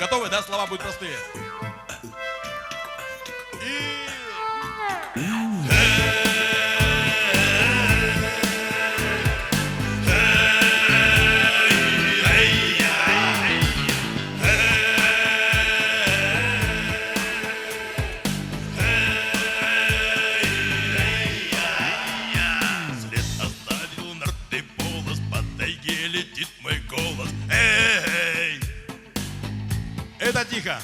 Готовы, да? Слова будут простые. След оставил мертвый полос, по тайге летит мой голос. Эй! Это тихо.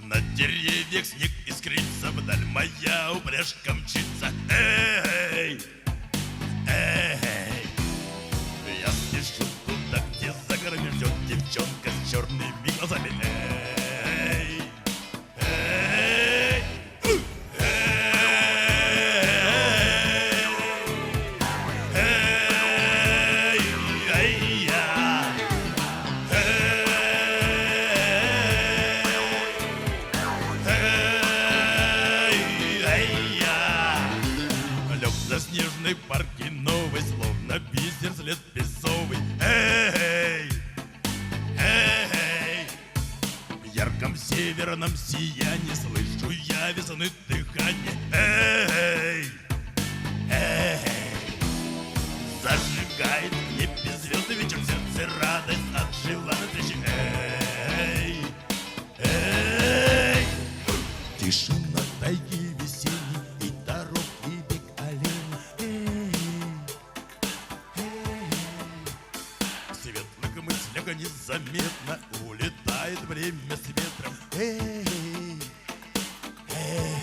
На деревьях снег искрится, вдаль моя упряжка мчится. Эй! Эй! Я спешу туда, где за горами ждет девчонка с черными глазами. Эй! Эй! Лег за снежной парки новой, словно бисер след песовый. Эй! Эй! В ярком северном сиянии слышу я весны дыхание. Эй! Эй! Зажигает в небе звезды вечер, в сердце радость отжила на встрече. Эй! Эй! Тишина тайги весенней и дорог, и бег оленей. Эй! В светлых мыслях незаметно улетает время с ветром. Эй! Эй!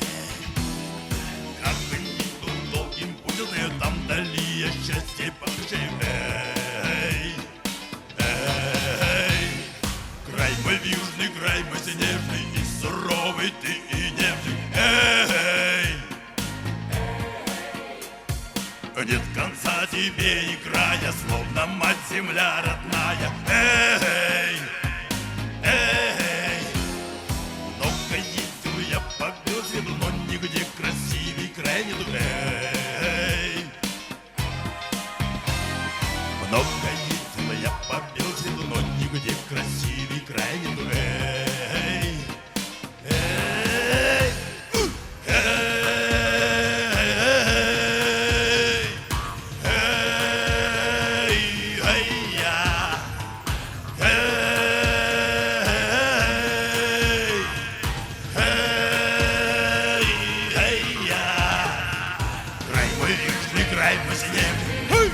Как бы ни был долгим путь, знаю, там вдали я счастье покажу. Эй! Эй! Край мой южный, край мой снежный, и суровый ты, и нежный. Эй! Нет конца тебе и края, словно мать земля родная. Эй! Эй! Много ездил я по Белсвету, но нигде красивей край нету. Эй! Много ездил я по Белсвету, но нигде красивей край нету. Эй! Эй! Край мой южный, край мой снежный,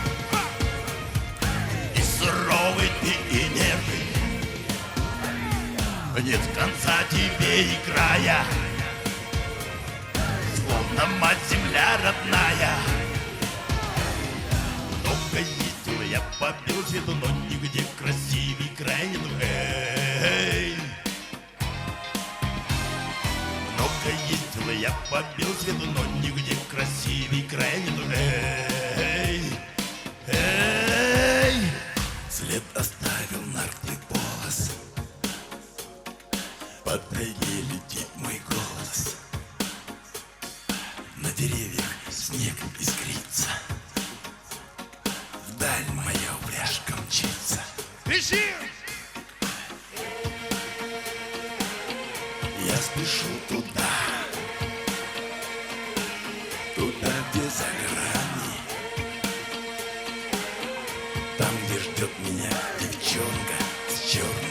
и суровый ты, и нежный. Нет конца тебе и края, словно мать земля родная. Много ездил я по Белсвету, но нигде красивей край нету. Эй! Много ездил я по Белсвету, но нигде красивей край нету. Эй! Эй! След оставил нарты полос, по тайге летит мой голос. На деревьях снег искрится, вдаль моя упряжка мчится. Кричи! Я спешу туда, туда, где за горами, там, где ждет меня девчонка с черным